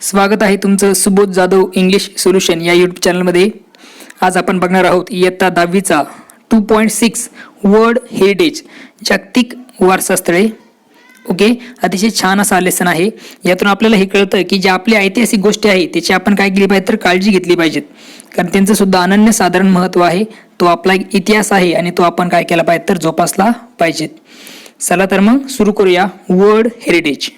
स्वागत आहे तुमचं सुबोध जाधव इंग्लिश सोल्युशन या यूट्यूब चॅनलमध्ये. आज आपण बघणार आहोत इयत्ता 10वीचा 2.6 वर्ल्ड हेरिटेज जागतिक वारसा स्थळे. ओके, अतिशय छान असा लेसन आहे. यातून आपल्याला हे कळतं की जे आपली ऐतिहासिक गोष्टी आहेत त्याची आपण काय केली पाहिजे तर काळजी घेतली पाहिजेत, कारण त्यांचं सुद्धा अनन्यसाधारण महत्त्व आहे. तो आपला इतिहास आहे आणि तो आपण काय केला पाहिजे तर जोपासला पाहिजेत. चला तर मग सुरू करूया वर्ल्ड हेरिटेज.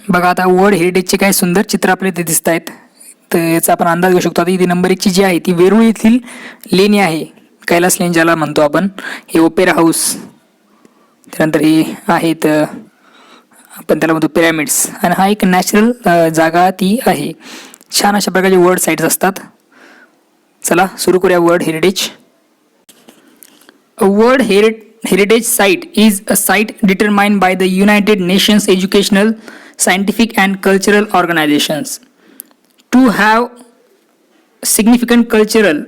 बघा आता वर्ल्ड हेरिटेजचे काय सुंदर चित्र आपल्याला इथे दिसत आहेत. तर याचा आपण अंदाज घेऊ शकतो. आता इथे नंबर 1 ची जी आहे ती वेरूळ येथील लेणी आहे, कैलास लेणी ज्याला म्हणतो आपण. हे ओपेरा हाऊस, त्यानंतर हे आहेत आपण त्याला म्हणतो पिरॅमिड्स, आणि हा एक नॅचरल जागा ती आहे. छान अशा प्रकारचे वर्ल्ड साईट्स असतात. चला सुरू करूया world heritage. World heritage site is a site determined by the United Nations Educational, Scientific and Cultural Organizations to have significant cultural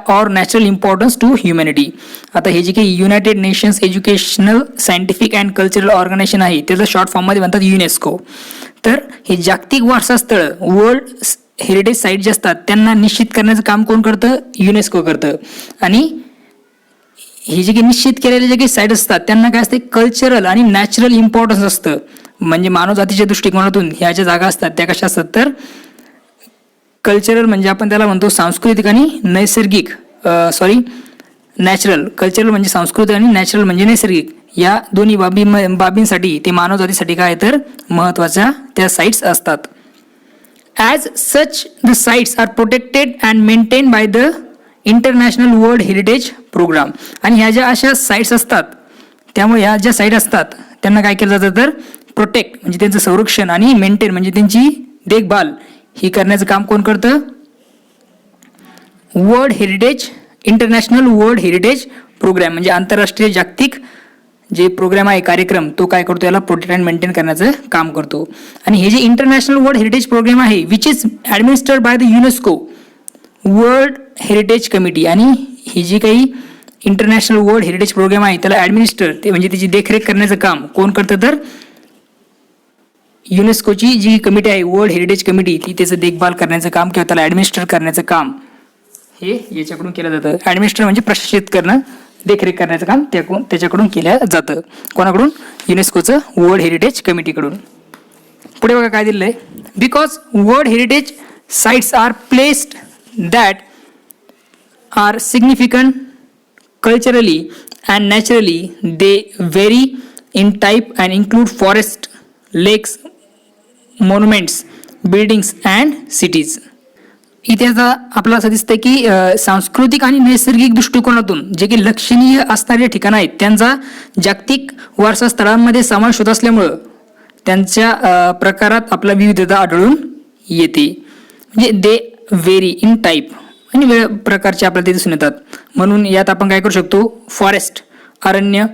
or natural importance to humanity. आता हे जे काही United Nations Educational Scientific and Cultural Organization आहे त्याचं short फॉर्ममध्ये म्हणतात UNESCO. तर हे जागतिक वारसा स्थळ वर्ल्ड हेरिटेज साईट जे असतात त्यांना निश्चित करण्याचं काम कोण करतं? युनेस्को करतं. आणि हे जे काही निश्चित केलेले जे काही साईट असतात त्यांना काय असते? कल्चरल आणि नॅचरल इम्पॉर्टन्स असतं. म्हणजे मानवजातीच्या दृष्टिकोनातून ह्या ज्या जागा असतात त्या कशा असतात तर कल्चरल म्हणजे आपण त्याला म्हणतो सांस्कृतिक आणि नैसर्गिक, नॅचरल. कल्चरल म्हणजे सांस्कृतिक आणि नॅचरल म्हणजे नैसर्गिक, या दोन्ही बाबींसाठी ते मानवजातीसाठी काय तर महत्त्वाच्या त्या साईट्स असतात. As such the sites are protected and maintain by the international world heritage program. आणि ह्या ज्या अशा साईट्स असतात त्यामुळे ह्या ज्या साईट असतात त्यांना काय केलं जातं तर प्रोटेक्ट म्हणजे त्यांचं संरक्षण आणि मेंटेन म्हणजे त्यांची देखभाल ही करण्याचं काम कोण करतं? World heritage, international world heritage program म्हणजे आंतरराष्ट्रीय जागतिक जे प्रोग्राम आहे, कार्यक्रम, तो काय करतो? याला प्रोटेक्ट अँड मेंटेन करण्याचं काम करतो. आणि हे जे इंटरनॅशनल वर्ल्ड हेरिटेज प्रोग्राम आहे which is administered by the UNESCO world heritage committee. आणि ही जी काही इंटरनॅशनल वर्ल्ड हेरिटेज प्रोग्राम आहे त्याला ॲडमिनिस्टर ते म्हणजे त्याची देखरेख करण्याचं काम कोण करतं तर युनेस्कोची जी कमिटी आहे वर्ल्ड हेरिटेज कमिटी ती त्याचं देखभाल करण्याचं काम किंवा त्याला ॲडमिनिस्टर करण्याचं काम हे याच्याकडून केलं जातं. ॲडमिनिस्टर म्हणजे प्रशासित करणं, देखरेख करण्याचं काम त्याच्याकडून केलं जातं. कोणाकडून? युनेस्कोचं वर्ल्ड हेरिटेज कमिटीकडून. पुढे बघा काय दिलेलं आहे. Because world heritage sites are placed that are significant culturally and naturally, they vary in type and include forest, lakes, monuments, buildings and cities. इथे आता आपल्याला असं दिसतंय की सांस्कृतिक आणि नैसर्गिक दृष्टिकोनातून जे काही लक्षणीय असणारे ठिकाणं आहेत त्यांचा जागतिक वारसा स्थळांमध्ये समावेश होत असल्यामुळं त्यांच्या प्रकारात आपला विविधता आढळून येते. म्हणजे दे व्हेरी इन टाईप आणि वेगळ्या प्रकारचे आपल्याला ते दिसून येतात. म्हणून यात आपण काय करू शकतो? फॉरेस्ट अरण्य,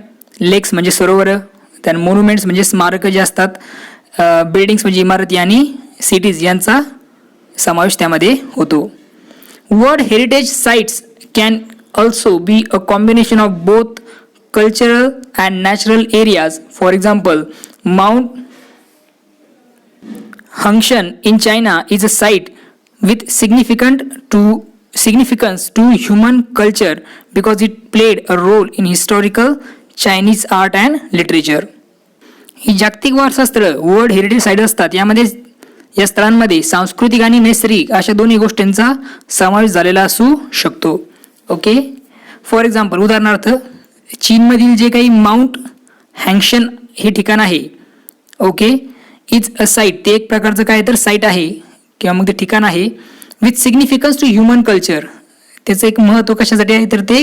लेक्स म्हणजे सरोवर, त्यानंतर मोन्युमेंट्स म्हणजे स्मारकं जे असतात, बिल्डिंग्स म्हणजे इमारती आणि सिटीज यांचा समावेश त्यामध्ये होतो. World heritage sites can also be a combination of both cultural and natural areas. For example mount Huangshan in China is a site with significance to human culture because it played a role in historical Chinese art and literature. ही जागतिक वारसा स्थळं world heritage site असतात. यामध्ये या स्थळांमध्ये सांस्कृतिक आणि नैसर्गिक अशा दोन्ही गोष्टींचा समावेश झालेला असू शकतो. ओके, फॉर एक्झाम्पल उदाहरणार्थ चीनमधील जे काही माउंट हँगशन हे ठिकाण आहे, ओके, इज अ साईट, ते एक प्रकारचं काय तर साईट आहे किंवा मग ते ठिकाण आहे with significance to human culture. त्याचं एक महत्त्व कशासाठी आहे तर ते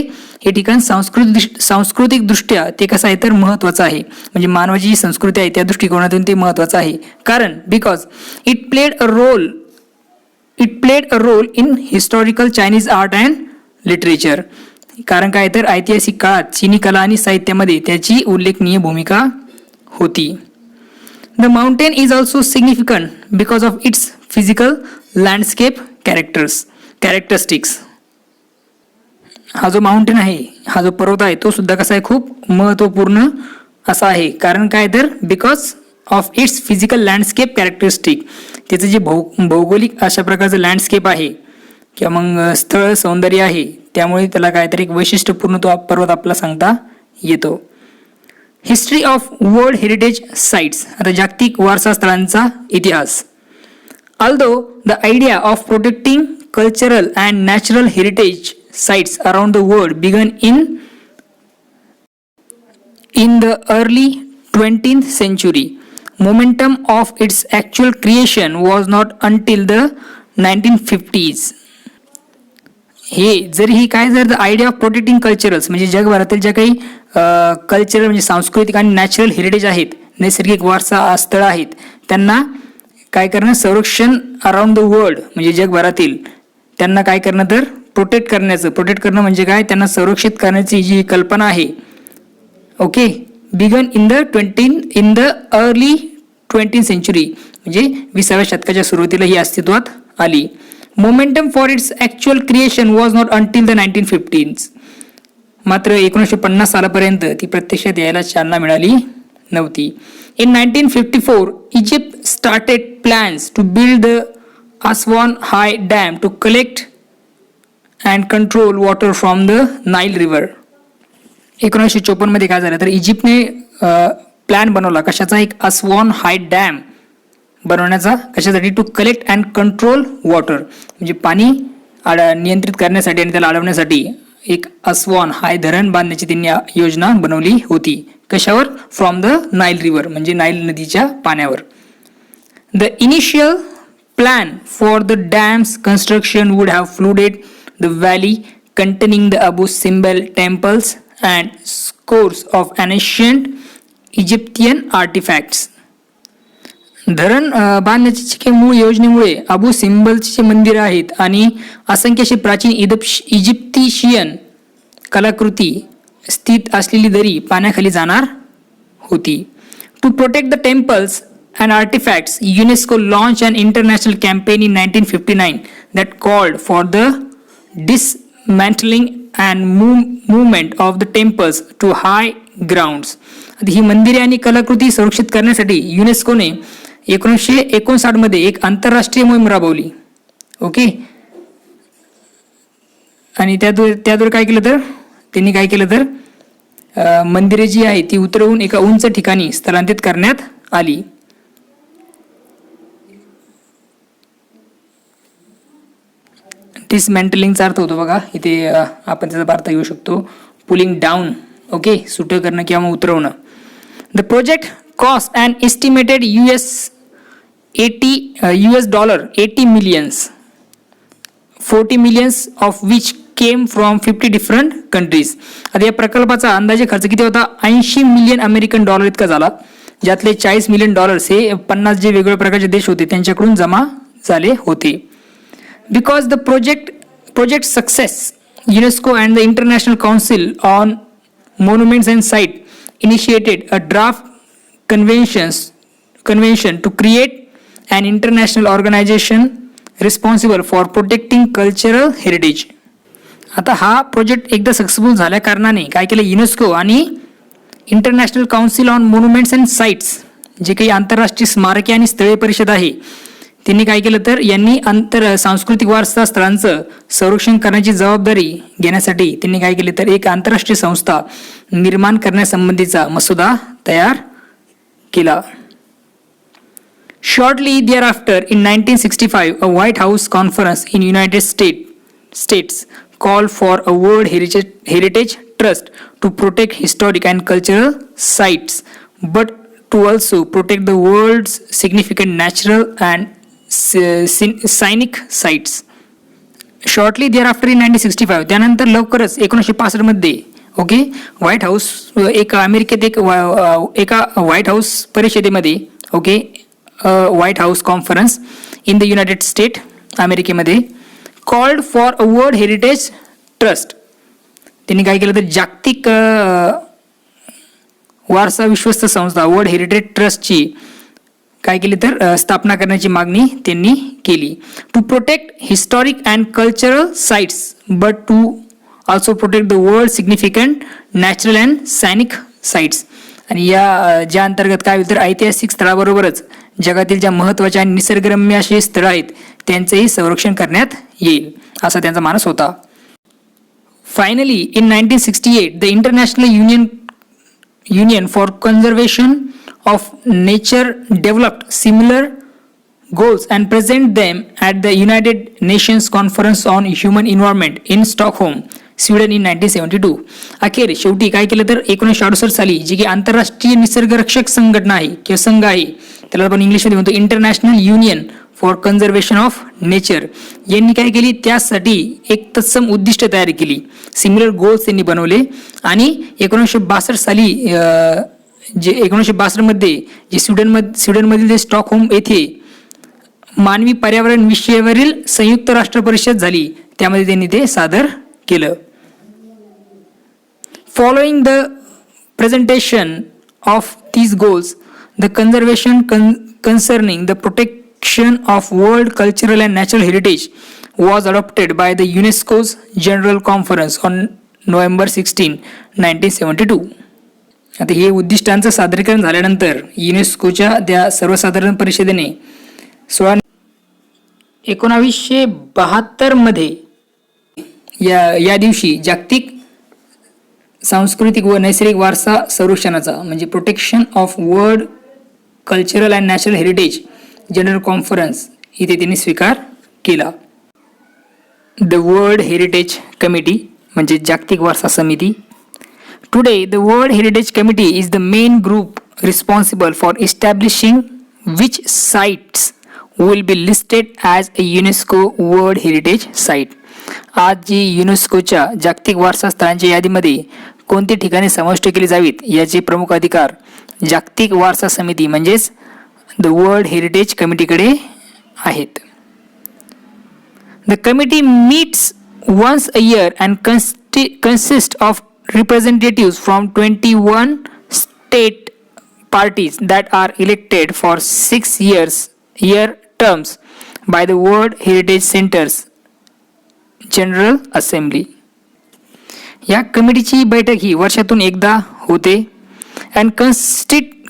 हे ठिकाण सांस्कृतिकदृष्ट्या ते कसं आहे तर महत्त्वाचं आहे. म्हणजे मानवाची जी संस्कृती आहे त्या दृष्टिकोनातून ते महत्त्वाचं आहे. कारण because it played a role in historical Chinese art and literature. कारण काय तर ऐतिहासिक काळात चीनी कला आणि साहित्यामध्ये त्याची उल्लेखनीय भूमिका होती. The mountain is also significant because of its physical landscape characteristics. हा जो माउंटेन आहे, हा जो पर्वत आहे, तो सुद्धा कसा आहे, खूप महत्त्वपूर्ण असा आहे. कारण काय तर because of its physical landscape characteristic, त्याचं जे भौगोलिक अशा प्रकारचं लँडस्केप आहे किंवा मग स्थळ सौंदर्य आहे, त्यामुळे त्याला काहीतरी एक वैशिष्ट्यपूर्ण तो पर्वत आपला सांगता येतो. History of world heritage sites. आता जागतिक वारसा स्थळांचा इतिहास. Although the idea of protecting cultural and natural heritage sites around the world began in the early 20th century, momentum of its actual creation was not until the 1950s. हे जरी ही काय जर the idea of protecting culturals म्हणजे जगभरातील ज्या काही cultural म्हणजे सांस्कृतिक आणि नॅचरल हेरिटेज आहेत, नैसर्गिक वारसा स्थळ आहेत, त्यांना काय करणं, संरक्षण अराउंड द वर्ल्ड म्हणजे जगभरातील त्यांना काय करणं तर प्रोटेक्ट करणं म्हणजे काय, त्यांना संरक्षित करण्याची जी कल्पना आहे, okay, began in the early 20th century म्हणजे 20व्या शतकाच्या सुरुवातीला ही अस्तित्वात आली. Momentum for its actual creation was not until the 1950s. मात्र 1950 सालापर्यंत ती प्रत्यक्षात यायला चालना मिळाली नव्हती. In 1954, Egypt started plans to build the Aswan High Dam to collect and control water from the Nile River. 1954 मध्ये काय झालं तर इजिप्तने प्लॅन बनवला कशाचा, एक अस्वान हाय डॅम बनवण्याचा. कशासाठी, to collect and control water म्हणजे पाणी नियंत्रित करण्यासाठी आणि त्याला अडवण्यासाठी एक अस्वान हाय धरण बांधण्याची त्यांनी योजना बनवली होती. कशावर, फ्रॉम द नाईल रिव्हर म्हणजे नाईल नदीच्या पाण्यावर. The initial plan for the dam's construction would have flooded the valley containing the Abu Simbel temples and scores of ancient Egyptian artefacts. धरण बांधण्याच्या काही मूळ योजनेमुळे अबू सिम्बलची जे मंदिरं आहेत आणि असंख्य अशी प्राचीन इजिप्तिशियन कलाकृती स्थित असलेली दरी पाण्याखाली जाणार होती. To protect the temples and artefacts, UNESCO launch an international campaign in 1959 that called for the dismantling and movement of the temples to high grounds. ही मंदिरे आणि कलाकृती संरक्षित करण्यासाठी युनेस्कोने 1959 मध्ये एक आंतरराष्ट्रीय मोहीम राबवली. ओके, आणि त्याद्वारे काय केलं तर त्यांनी काय केलं तर मंदिरे जी आहे ती उतरवून एका उंच ठिकाणी स्थलांतरित करण्यात आली. डिसमॅन्टलिंगचा अर्थ होतो बघा इथे, आपण त्याचा अर्थ घेऊ शकतो पुलिंग डाऊन. ओके, सुटं करणं किंवा उतरवणं. The project cost and estimated $80 millions, 40 millions of which came from 50 different countries. आता या प्रकल्पाचा अंदाजे खर्च किती होता, $80 मिलियन अमेरिकन डॉलर इतका झाला, ज्यातले $40 मिलियन हे 50 जे वेगवेगळ्या प्रकारचे देश होते त्यांच्याकडून जमा झाले होते. Because the project success, UNESCO and the international council on monuments and site initiated a draft convention to create an international organization responsible for protecting cultural heritage. आता हा प्रोजेक्ट एकदा सक्सेसफुल झाल्या कारणाने काय केलं, युनेस्को आणि international council on monuments and sites, जे काही आंतरराष्ट्रीय स्मारके आणि स्थळे परिषद आहे, त्यांनी काय केलं तर यांनी सांस्कृतिक वारसा स्थळांचं संरक्षण करण्याची जबाबदारी घेण्यासाठी त्यांनी काय केले तर एक आंतरराष्ट्रीय संस्था निर्माण करण्यासंबंधीचा मसुदा तयार केला. Shortly thereafter, in 1965, a White House conference in United States called for a World Heritage Trust to protect historic and cultural sites, but to also protect the world's significant natural and scenic sites. Shortly thereafter, in 1965, त्यानंतर लवकरच 1965 मध्ये okay White House अमेरिकेत एका White House परिषदेमध्ये okay White House conference in the United State अमेरिकेमध्ये called for a world heritage trust, त्यांनी काय केलं तर जागतिक वारसा विश्वस्त संस्था वर्ल्ड हेरिटेज ट्रस्टची काय केली तर स्थापना करण्याची मागणी त्यांनी केली. To protect historic and cultural sites but to also protect the world significant natural and scenic sites. आणि या ज्या अंतर्गत काय होईल तर ऐतिहासिक स्थळाबरोबरच जगातील ज्या महत्त्वाच्या आणि निसर्गरम्य अशी स्थळं आहेत त्यांचंही संरक्षण करण्यात येईल असा त्यांचा मानस होता. Finally in 1968 the international union for conservation of nature developed similar goals and present them at the United Nations Conference on Human Environment in Stockholm, Sweden in 1972. अखेर शेवटी काय केलं तर 1968 साली जी की आंतरराष्ट्रीय निसर्गरक्षक संघटना आहे किंवा संघ आहे त्याला आपण इंग्लिशमध्ये म्हणतो international union for conservation of nature, यांनी काय केली त्यासाठी एक तत्सम उद्दिष्ट तयार केली. सिमिलर गोल्स त्यांनी बनवले आणि 1962 साली जे 1962 मध्ये जे स्वीडनमधील जे स्टॉकहोम येथे मानवी पर्यावरण विषयावरील संयुक्त राष्ट्र परिषद झाली त्यामध्ये त्यांनी ते सादर केलं. Following the presentation of these goals the conservation concerning the protection of world cultural and natural heritage was adopted by the UNESCO's general conference on November 16, 1972. आता हे उद्दिष्टांचं सादरीकरण झाल्यानंतर युनेस्कोच्या त्या सर्वसाधारण परिषदेने 1972 मध्ये या दिवशी जागतिक सांस्कृतिक व नैसर्गिक वारसा संरक्षणाचा म्हणजे protection of world cultural and natural heritage general conference इथे त्यांनी स्वीकार केला. द वर्ल्ड हेरिटेज कमिटी म्हणजे जागतिक वारसा समिती. Today the world heritage committee is the main group responsible for इस्टॅब्लिशिंग which sites will be listed as a UNESCO World Heritage Site. आज जी युनेस्कोच्या जागतिक वारसा स्थळांच्या यादीमध्ये कोणती ठिकाणे समाविष्ट केली जावीत याचे प्रमुख अधिकार जागतिक वारसा समिती म्हणजेच द वर्ल्ड हेरिटेज कमिटीकडे आहेत. The committee meats once a year and consists of representatives from 21 state parties that are elected for 6 year terms by the World Heritage Center's General Assembly. या कमिटीची बैठक ही वर्षातून एकदा होते and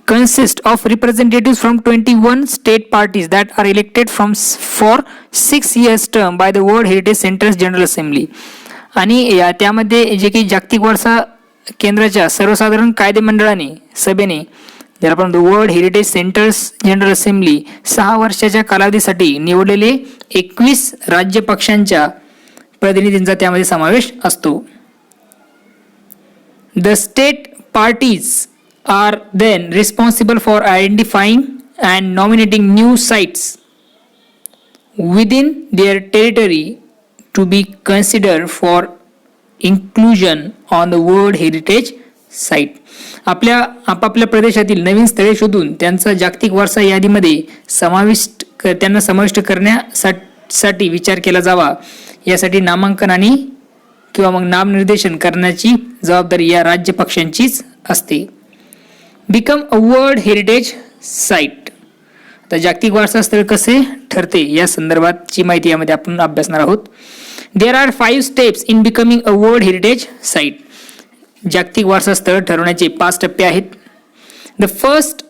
consist of representatives from 21 state parties that are elected for 6 years term by the World Heritage Center's General Assembly. आणि त्यामध्ये जे काही जागतिक वारसा केंद्राच्या सर्वसाधारण कायदेमंडळाने सभेने ज्याला आपण world heritage centres general assembly 6 वर्षाच्या कालावधीसाठी निवडलेले 21 राज्य पक्षांच्या प्रतिनिधींचा त्यामध्ये समावेश असतो. The state parties are then responsible for identifying and nominating new sites within their territory to be consider for inclusion on the world heritage site. आपापल्या प्रदेशातील नवीन स्थळे शोधून त्यांचा जागतिक वारसा यादीमध्ये समाविष्ट करण्यासाठी विचार केला जावा यासाठी नामांकन आणि किंवा मग नामनिर्देशन करण्याची जबाबदारी या राज्य पक्षांचीच असते. Become a world heritage site. तर जागतिक वारसा स्थळ कसे ठरते या संदर्भातची माहिती यामध्ये आपण अभ्यासणार आहोत. There are 5 steps in becoming a world heritage site. जागतिक वारसा स्थळ ठरवण्याचे 5 टप्पे आहेत. The first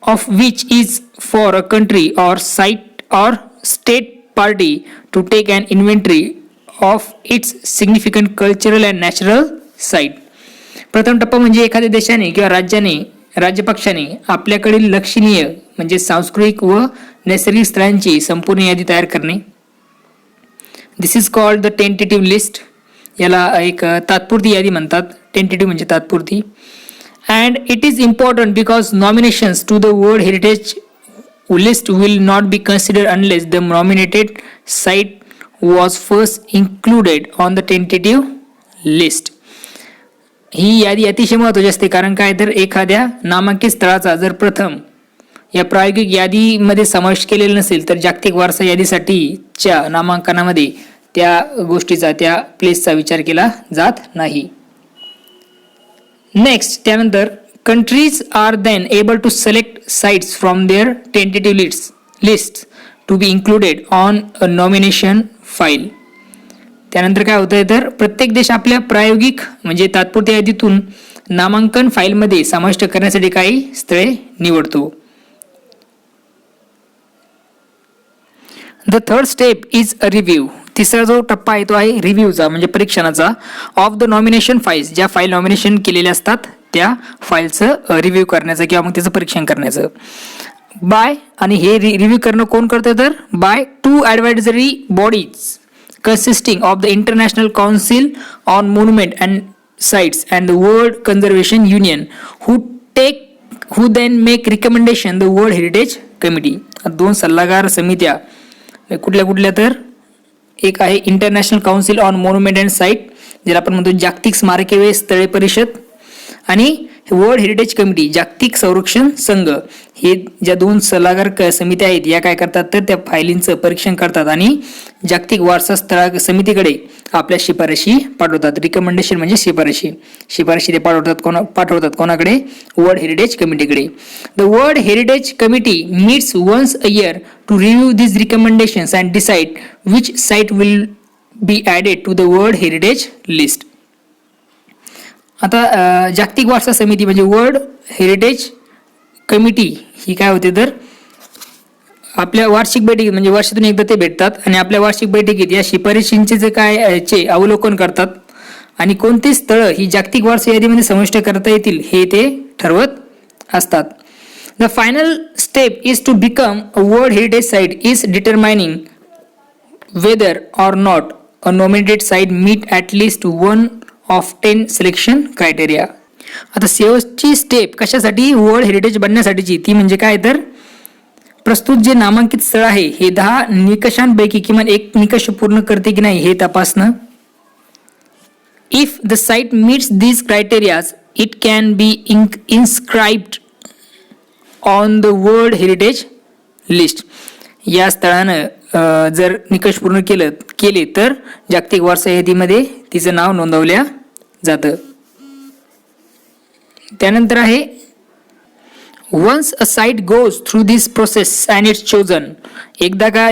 of which is for a country or site or state party to take an inventory of its significant cultural and natural site. प्रथम टप्पा म्हणजे एखाद्या देशाने किंवा राज्यपक्षाने आपल्याकडील लक्षणीय म्हणजे सांस्कृतिक व नैसर्गिक स्थळांची संपूर्ण यादी तयार करणे. This is called the tentative list. याला एक तात्पुरती यादी म्हणतात. टेंटेटिव्ह म्हणजे तात्पुरती. And it is important because nominations to the world heritage list will not be considered unless the nominated site was first included on the tentative list. ही यादी अतिशय महत्त्वाची असते कारण काय तर एखाद्या नामांकित स्थळाचा जर प्रथम या प्रायोगिक यादीमध्ये समावेश केलेला नसेल तर जागतिक वारसा यादीसाठीच्या नामांकनामध्ये त्या गोष्टीचा त्या प्लेसचा विचार केला जात नाही. नेक्स्ट त्यानंतर countries are then able to select sites from their tentative list to be included on a nomination file. त्यानंतर काय होतंय तर प्रत्येक देश आपल्या प्रायोगिक म्हणजे तात्पुरत्या यादीतून नामांकन फाईलमध्ये समाविष्ट करण्यासाठी काही स्थळे निवडतो. The third step is a review. तिसरा जो टप्पा आहे तो आहे रिव्ह्यूचा म्हणजे परीक्षणाचा. ऑफ द नॉमिनेशन फाईल्स, ज्या फाईल नॉमिनेशन केलेल्या असतात त्या फाईलचं रिव्ह्यू करण्याचं किंवा मग त्याचं परीक्षण करण्याचं. बाय, आणि हे रिव्ह्यू करणं कोण करतं तर by 2 advisory bodies consisting of the International Council on Monument and Sites and the World Conservation Union who then make recommendation the World Heritage Committee. 2 सल्लागार समित्या कुठल्या कुठल्या तर एक आहे international council on monument and site, ज्याला आपण म्हणतो जागतिक स्मारके व स्थळे परिषद, आणि वर्ल्ड हेरिटेज कमिटी जागतिक संरक्षण संघ. हे ज्या 2 सल्लागार समित्या आहेत या काय करतात तर त्या फायलींचं परीक्षण करतात आणि जागतिक वारसा स्थळ समितीकडे आपल्या शिफारशी पाठवतात. रिकमेंडेशन म्हणजे शिफारशी ते पाठवतात कोणाकडे? वर्ल्ड हेरिटेज कमिटीकडे. The world heritage committee meets once a year to review this recommendations and decide which site will be added to the world heritage list. आता जागतिक वारसा समिती म्हणजे वर्ल्ड हेरिटेज कमिटी ही काय होते तर आपल्या वार्षिक बैठकीत म्हणजे वर्षातून एकदा ते भेटतात आणि आपल्या वार्षिक बैठकीत या शिफारशींचे जे काय चे अवलोकन करतात आणि कोणती स्थळं ही जागतिक वारसा यादीमध्ये समाविष्ट करता येतील हे ते ठरवत असतात. The final step is to become a world heritage site is determining whether or not a nominated site meet at least 1 of 10 selection criteria. आता शेवटची स्टेप कशासाठी? वर्ल्ड हेरिटेज बनण्यासाठीची. ती म्हणजे काय तर प्रस्तुत जे नामांकित स्थळ आहे हे 10 निकषांपैकी किमान एक निकष पूर्ण करते की नाही हे तपासणं. If the site meats these criterias it can be inscribed on the world heritage list. या स्थळानं जर निकष पूर्ण केले तर जागतिक वारसा यादीमध्ये तिचं नाव नोंदवल्या जातं. त्यानंतर आहे once a site goes through this process and it's chosen. एकदा का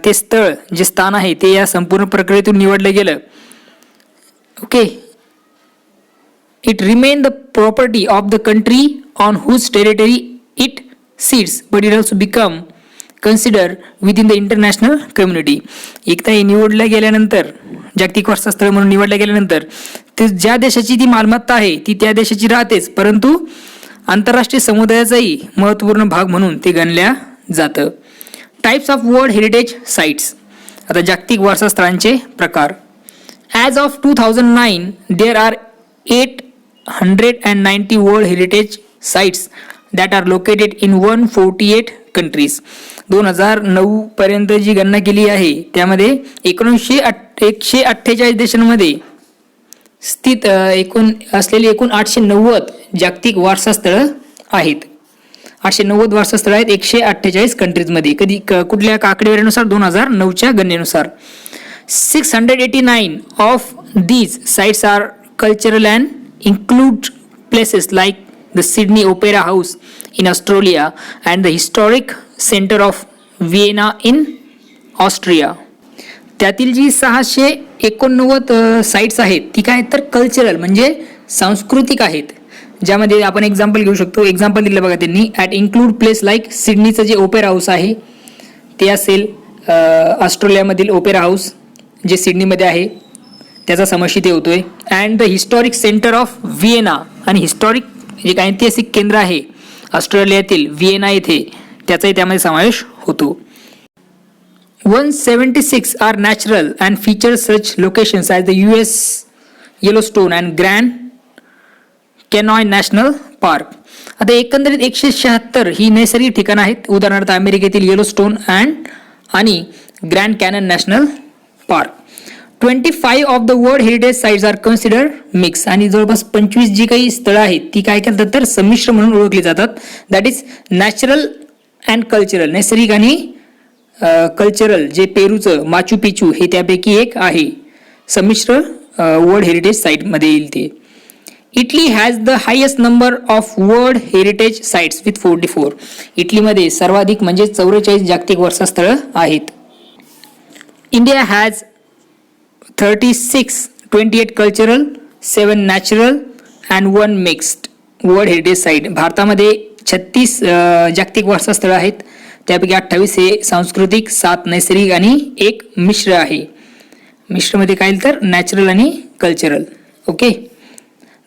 ते स्थळ जे स्थान आहे ते या संपूर्ण प्रक्रियेतून निवडलं गेलं, okay, it remain the property of the country on whose territory it sits but it also become consider within the international community. एकदा हे निवडल्या गेल्यानंतर जागतिक वारसा स्थळ म्हणून निवडल्या गेल्यानंतर ते ज्या देशाची ती मालमत्ता आहे ती त्या देशाची राहतेच, परंतु आंतरराष्ट्रीय समुदायाचाही महत्त्वपूर्ण भाग म्हणून ते गणल्या जातं. Types of world heritage sites. आता जागतिक वारसा स्थळांचे प्रकार. As of 2009 there are 890 world heritage sites that are located in 148 countries. 2009 पर्यंत जी गणना केली आहे त्यामध्ये 148 देशांमध्ये स्थित असलेली एकूण 890 जागतिक वारसा स्थळं आहेत. 890 वारसा स्थळं आहेत 148 कंट्रीजमध्ये. कुठल्या आकडेवारीनुसार? 2009च्या गणनेनुसार. 689 of these sites are cultural and include places like the Sydney Opera House in Australia and the Historic Center of Vienna in Austria. त्यातील जी 689 साईट्स आहेत ती काय तर कल्चरल म्हणजे सांस्कृतिक आहेत, ज्यामध्ये आपण एक्झाम्पल घेऊ शकतो. एक्झाम्पल दिलं बघा त्यांनी. ॲट इन्क्लूड प्लेस लाईक सिडनीचं जे ओपेरा हाऊस आहे ते असेल, ऑस्ट्रेलियामधील ओपेरा हाऊस जे सिडनीमध्ये आहे त्याचा समावेश इथे होतोय. And the historic centre of Vienna, आणि हिस्टॉरिक जे ऐतिहासिक केंद्र आहे ऑस्ट्रेलियातील व्हिएना येथे त्याचाही त्यामध्ये समावेश होतो. 176 are natural and feature such locations as the US Yellowstone and grand canyon national park. आता एकंदरीत 176 ही नैसर्गिक ठिकाणं आहेत, उदाहरणार्थ अमेरिकेतील येलोस्टोन आणि Grand Canyon National Park. 25 of the world heritage sites are consider mix, आणि जवळपास 25 जी काही स्थळं आहेत ती काय करतात तर संमिश्र म्हणून ओळखली जातात. That is natural and cultural. नैसर्गिक आणि कल्चरल जे पेरूचं माचू पिचू हे त्यापैकी एक आहे. संमिश्र वर्ल्ड हेरिटेज साईटमध्ये येईल ते. Italy has the highest number of world heritage sites with 44. इटलीमध्ये सर्वाधिक म्हणजे 44 जागतिक वारसा स्थळं आहेत. India has 36, 28 cultural, 7 natural and 1 mixed world heritage site. भारतामध्ये 36 जागतिक वारसा स्थळं आहेत. त्यापैकी 28 हे सांस्कृतिक, 7 नैसर्गिक आणि 1 मिश्र आहे. मिश्रमध्ये काय तर नॅचरल आणि cultural. Okay.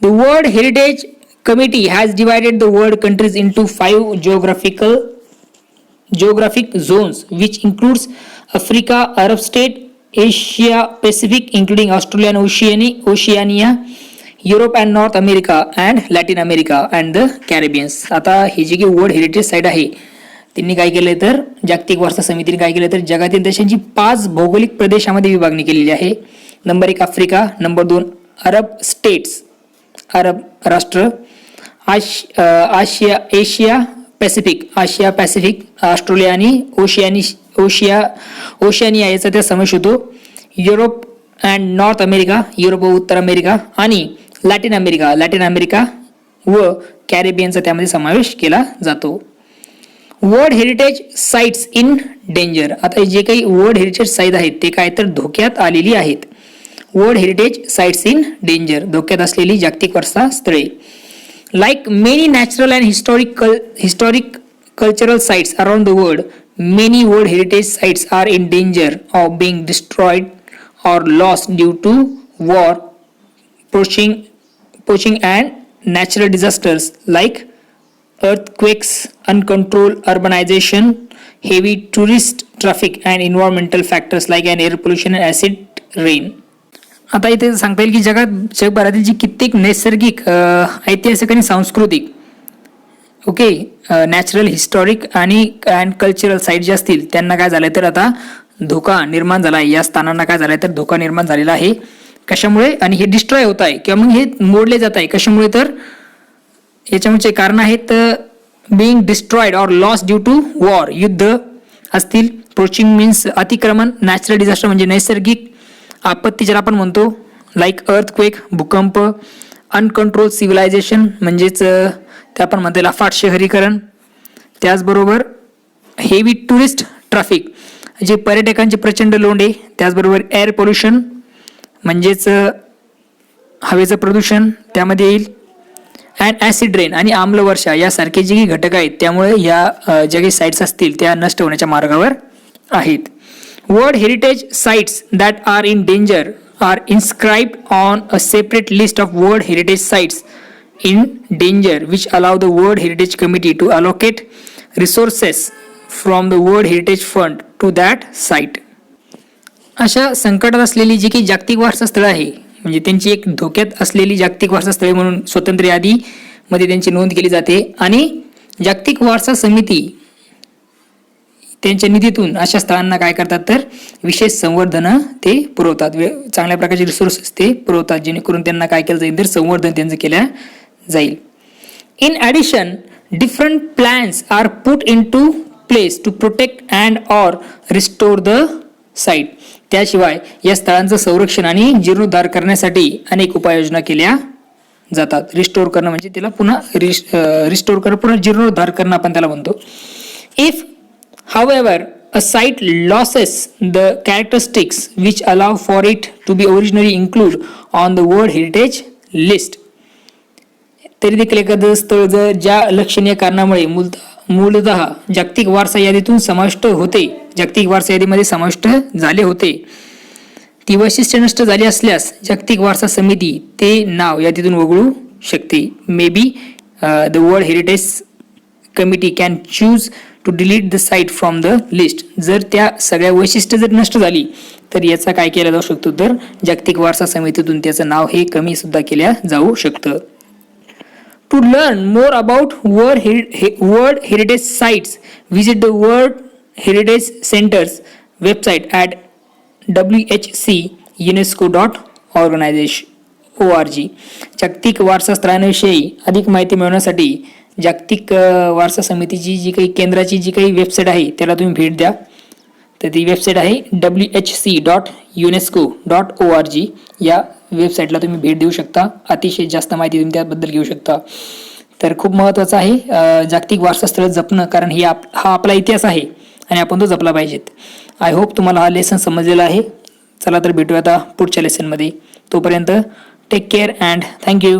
The world heritage committee has divided the world countries into 5 geographic zones which includes Africa, Arab state, Asia Pacific including Australia and Oceania, Europe and North America and Latin America and the Caribbean. आता ही जी की world heritage site आहे त्यांनी काय केलंय तर जागतिक वारसा समितीने काय केलं तर जगातील देशांची 5 भौगोलिक प्रदेशामध्ये विभागणी केलेली आहे. Number 1 Africa, number 2 Arab states, अरब राष्ट्र, एशिया पॅसिफिक, ऑस्ट्रेलिया आणि ओशियानिया याचा त्या समावेश होतो. Europe and north America, Europe व उत्तर अमेरिका आणि लॅटिन अमेरिका व कॅरेबियनचा त्यामध्ये समावेश केला जातो. World heritage sites in danger. आता जे काही वर्ल्ड हेरिटेज साईट आहेत ते काय तर धोक्यात आलेली आहेत. World heritage sites in danger, धोक्यात असलेली जागतिक वारसा स्थळे. Like many natural and historic cultural sites around the world, many world heritage sites are in danger of being destroyed or lost due to war, poaching and natural disasters like earthquakes, uncontrolled urbanization, heavy tourist traffic and environmental factors like an air pollution and acid rain. आता इथे सांगता येईल की जगभरातील जी कित्येक नैसर्गिक, ऐतिहासिक आणि सांस्कृतिक, ओके, नॅचरल, हिस्टॉरिक आणि कल्चरल साईट जे असतील त्यांना काय झालंय तर आता धोका निर्माण झाला आहे. या स्थानांना काय झालंय तर धोका निर्माण झालेला आहे. कशामुळे? आणि हे डिस्ट्रॉय होत आहे किंवा मग हे मोडले जात आहे. कशामुळे? तर याच्यामुळे कारण आहेत being destroyed or loss due to war, युद्ध असतील. पोचिंग मीन्स अतिक्रमण, नॅचरल डिझास्टर म्हणजे नैसर्गिक आपत्ती ज्याला आपण म्हणतो, लाईक अर्थक्वेक, भूकंप, अनकंट्रोल सिव्हिलायझेशन म्हणजेच ते आपण म्हणतो अफाट शहरीकरण. त्याचबरोबर हेवी टुरिस्ट ट्रॅफिक, जे पर्यटकांचे प्रचंड लोंढे. त्याचबरोबर एअर पोल्युशन म्हणजेच हवेचं प्रदूषण त्यामध्ये येईल. अँड ॲसिड रेन आणि आम्लवर्षा यासारखे जे घटक आहेत त्यामुळे या ज्या काही साईट्स असतील त्या नष्ट होण्याच्या मार्गावर आहेत. World heritage sites that are in danger are inscribed on a separate list of World Heritage Sites in danger, which allow the World Heritage Committee to allocate resources from the World Heritage Fund to that site. अशा संकटात असलेली जी काही जागतिक वारसा स्थळं आहे, म्हणजे त्यांची एक धोक्यात असलेली जागतिक वारसा स्थळे म्हणून स्वतंत्र यादीमध्ये त्यांची नोंद केली जाते आणि जागतिक वारसा समिती त्यांच्या निधीतून अशा स्थळांना काय करतात तर विशेष संवर्धन ते पुरवतात. चांगल्या प्रकारचे रिसोर्सेस ते पुरवतात जेणेकरून त्यांना काय केलं जाईल तर संवर्धन त्यांचं केलं जाईल. In addition different plans are put in to place to protect and or restore the site. त्याशिवाय या स्थळांचं संरक्षण आणि जीर्णोद्धार करण्यासाठी अनेक उपाययोजना केल्या जातात. रिस्टोर करणं म्हणजे त्याला पुन्हा रिस्टोर करणं, पुन्हा जीर्णोद्धार करणं आपण त्याला म्हणतो. If However, a site loses the characteristics which allow for it to be originally included on the World Heritage List. तरी देखील एखादं स्थळ जर ज्या लक्षणीय कारणामुळे मूलतः जागतिक वारसा यादीतून समाविष्ट होते, जागतिक वारसा यादीमध्ये समाविष्ट झाले होते, ती वैशिष्ट्ये नष्ट झाली असल्यास जागतिक वारसा समिती ते नाव यादीतून वगळू शकते. Maybe the world heritage committee can choose to delete the site from the list. जर त्या सगळ्या वैशिष्ट्य जर नष्ट झाली तर याचा काय केला जाऊ शकतो तर जागतिक वारसा समितीतून त्याचं नाव हे कमी सुद्धा केल्या जाऊ शकतं. To learn more about world heritage sites visit the world heritage centres website at whunesco.org. जागतिक वारसा स्थळांविषयी अधिक माहिती मिळवण्यासाठी जागतिक वारसा समितीची जी काही केंद्राची जी काही वेबसाईट आहे त्याला तुम्ही भेट द्या. तर ती वेबसाईट आहे whc.unesco.org. या वेबसाईटला तुम्ही भेट देऊ शकता. अतिशय जास्त माहिती तुम्ही त्याबद्दल घेऊ शकता. तर खूप महत्त्वाचं आहे जागतिक वारसा स्थळ जपणं, कारण हा आपला इतिहास आहे आणि आपण तो जपला पाहिजेत. आय होप तुम्हाला हा लेसन समजलेला आहे. चला तर भेटूया आता पुढच्या लेसनमध्ये. तोपर्यंत टेक केअर अँड थँक्यू.